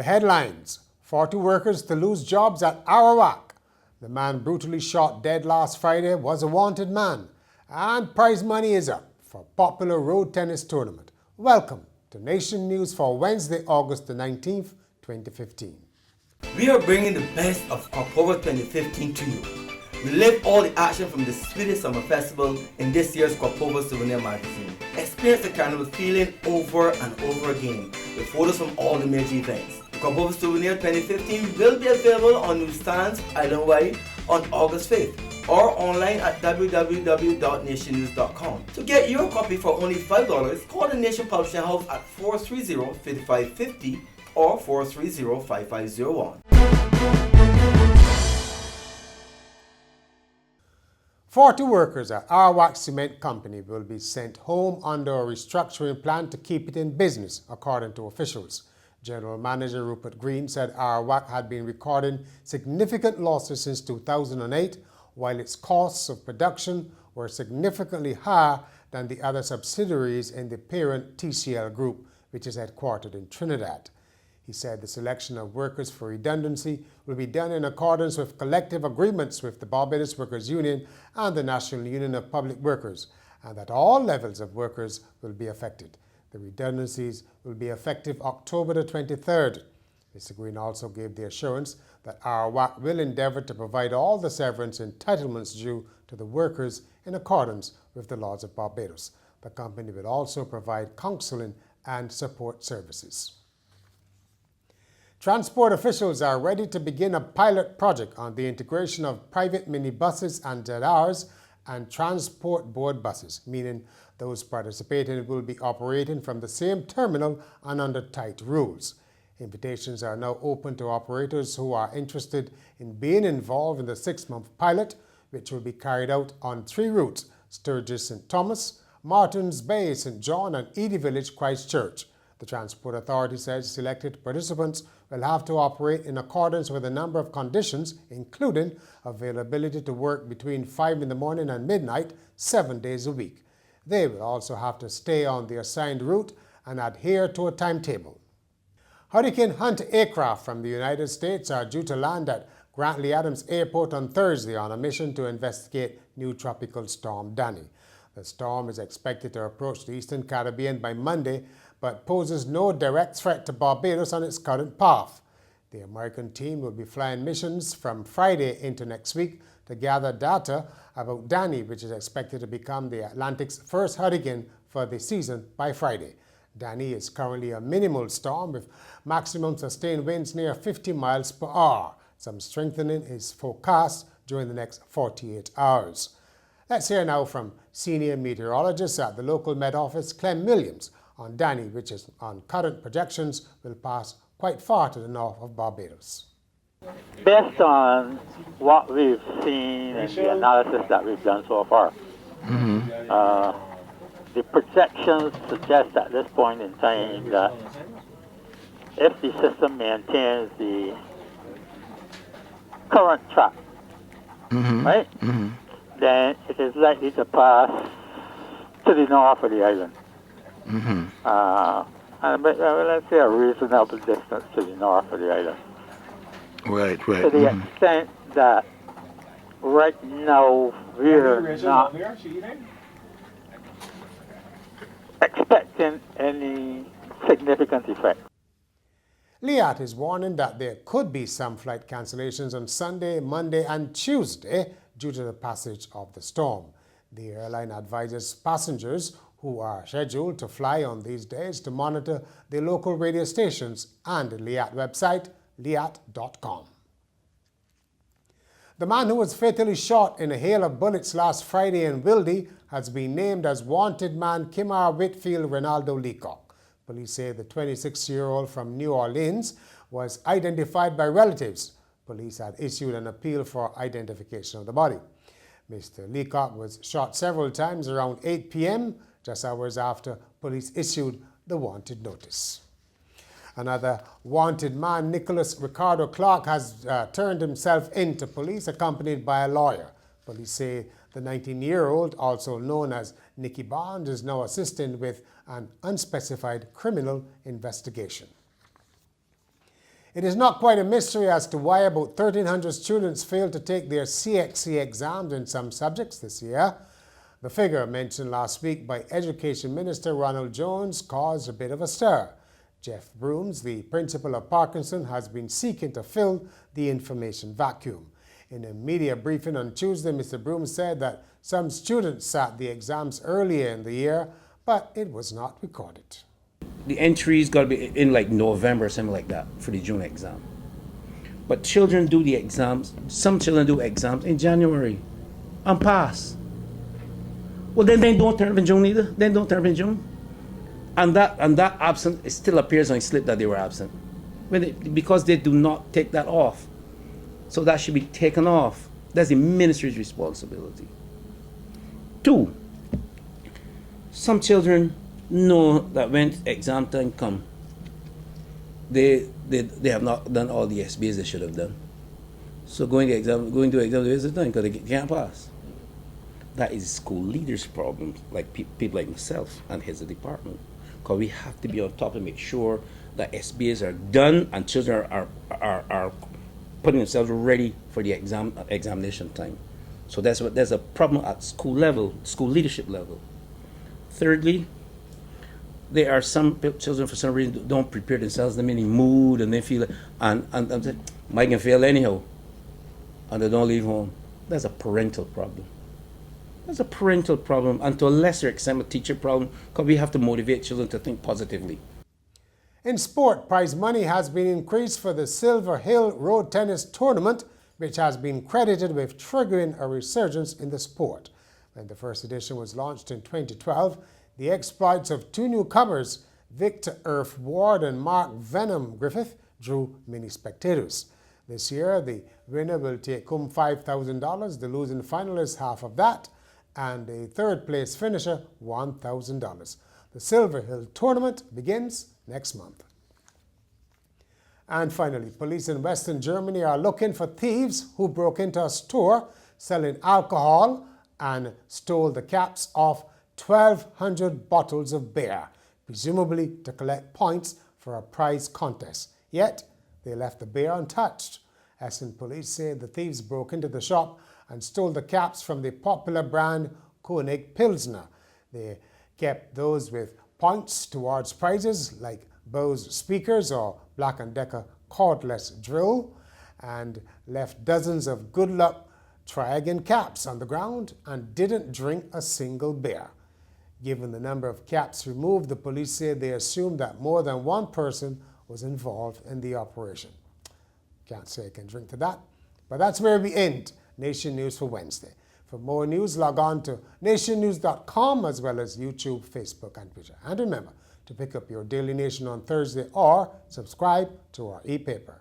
The headlines: 40 workers to lose jobs at Arawak. The man brutally shot dead last Friday was a wanted man. And prize money is up for popular road tennis tournament. Welcome to Nation News for Wednesday, August the 19th, 2015. We are bringing the best of Corpova 2015 to you. Relive all the action from the Swedish Summer Festival in this year's Corpova Souvenir magazine. Experience the carnival feeling over and over again with photos from all the major events. The Corpova Souvenir 2015 will be available on newsstands island-wide on August 5th or online at www.nationnews.com. To get your copy for only $5, call the Nation Publishing House at 430-5550 or 430-5501. 40 workers at Arawak Cement Company will be sent home under a restructuring plan to keep it in business, according to officials. General Manager Rupert Green said Arawak had been recording significant losses since 2008, while its costs of production were significantly higher than the other subsidiaries in the parent TCL Group, which is headquartered in Trinidad. He said the selection of workers for redundancy will be done in accordance with collective agreements with the Barbados Workers Union and the National Union of Public Workers, and that all levels of workers will be affected. The redundancies will be effective October the 23rd. Mr. Green also gave the assurance that Arawak will endeavour to provide all the severance entitlements due to the workers in accordance with the laws of Barbados. The company will also provide counselling and support services. Transport officials are ready to begin a pilot project on the integration of private minibuses and ZRs and transport board buses, meaning those participating will be operating from the same terminal and under tight rules. Invitations are now open to operators who are interested in being involved in the 6-month pilot, which will be carried out on 3 routes: Sturgis St. Thomas, Martins Bay St. John, and Edie Village Christchurch. The Transport Authority says selected participants will have to operate in accordance with a number of conditions, including availability to work between 5 in the morning and midnight, 7 days a week. They will also have to stay on the assigned route and adhere to a timetable. Hurricane Hunter aircraft from the United States are due to land at Grantley Adams Airport on Thursday on a mission to investigate new tropical storm Danny. The storm is expected to approach the Eastern Caribbean by Monday, but poses no direct threat to Barbados on its current path. The American team will be flying missions from Friday into next week to gather data about Danny, which is expected to become the Atlantic's first hurricane for the season by Friday. Danny is currently a minimal storm with maximum sustained winds near 50 miles per hour. Some strengthening is forecast during the next 48 hours. Let's hear now from senior meteorologist at the local Met Office, Clem Williams, on Danny, which is on current projections will pass quite far to the north of Barbados. Based on what we've seen and the analysis that we've done so far, the projections suggest at this point in time that if the system maintains the current track, right, then it is likely to pass to the north of the island. Let's say a reasonable distance to the north of the island. Right. To the extent that right now we're not expecting any significant effect. Liat is warning that there could be some flight cancellations on Sunday, Monday, and Tuesday due to the passage of the storm. The airline advises passengers who are scheduled to fly on these days to monitor the local radio stations and the Liat website, liat.com. The man who was fatally shot in a hail of bullets last Friday in Wildy has been named as wanted man Kimar Whitfield Ronaldo Leacock. Police say the 26-year-old from New Orleans was identified by relatives. Police had issued an appeal for identification of the body. Mr. Leacock was shot several times around 8 p.m., just hours after police issued the wanted notice. Another wanted man, Nicholas Ricardo Clark, has turned himself in to police accompanied by a lawyer. Police say the 19-year-old, also known as Nicky Bond, is now assisting with an unspecified criminal investigation. It is not quite a mystery as to why about 1,300 students failed to take their CXC exams in some subjects this year. The figure mentioned last week by Education Minister Ronald Jones caused a bit of a stir. Jeff Brooms, the principal of Parkinson, has been seeking to fill the information vacuum. In a media briefing on Tuesday, Mr. Brooms said that some students sat the exams earlier in the year, but it was not recorded. The entry's got to be in like November or something like that for the June exam. But children do the exams, some children do exams in January and pass. Well, then they don't turn up in June either. Then don't turn up in June. And that absent, it still appears on the slip that they were absent. Because they do not take that off. So that should be taken off. That's the ministry's responsibility. 2, some children know that when exam time come, they have not done all the SBAs they should have done. So going to exam is the time because they can't pass. That is school leaders' problem, like people like myself and heads of department, because we have to be on top and make sure that SBAs are done and children are putting themselves ready for the examination time. So there's a problem at school level, school leadership level. Thirdly, there are some children for some reason don't prepare themselves. They're in a mood and they feel and might can fail anyhow, and they don't leave home. That's a parental problem. That's a parental problem, and to a lesser extent a teacher problem, because we have to motivate children to think positively. In sport, prize money has been increased for the Silver Hill Road Tennis Tournament, which has been credited with triggering a resurgence in the sport. When the first edition was launched in 2012, the exploits of 2 newcomers, Victor Earth Ward and Mark Venom Griffith, drew many spectators. This year, the winner will take home $5,000, the losing finalist half of that, and a third-place finisher $1,000. The Silver Hill Tournament begins next month. And finally, police in Western Germany are looking for thieves who broke into a store selling alcohol and stole the caps off 1,200 bottles of beer, presumably to collect points for a prize contest. Yet, they left the beer untouched. Essen police say the thieves broke into the shop and stole the caps from the popular brand Koenig Pilsner. They kept those with points towards prizes like Bose speakers or Black & Decker cordless drill, and left dozens of good luck try again caps on the ground and didn't drink a single beer. Given the number of caps removed, the police say they assumed that more than one person was involved in the operation. Can't say I can drink to that, but that's where we end Nation News for Wednesday. For more news, log on to nationnews.com as well as YouTube, Facebook, and Twitter. And remember to pick up your Daily Nation on Thursday or subscribe to our e-paper.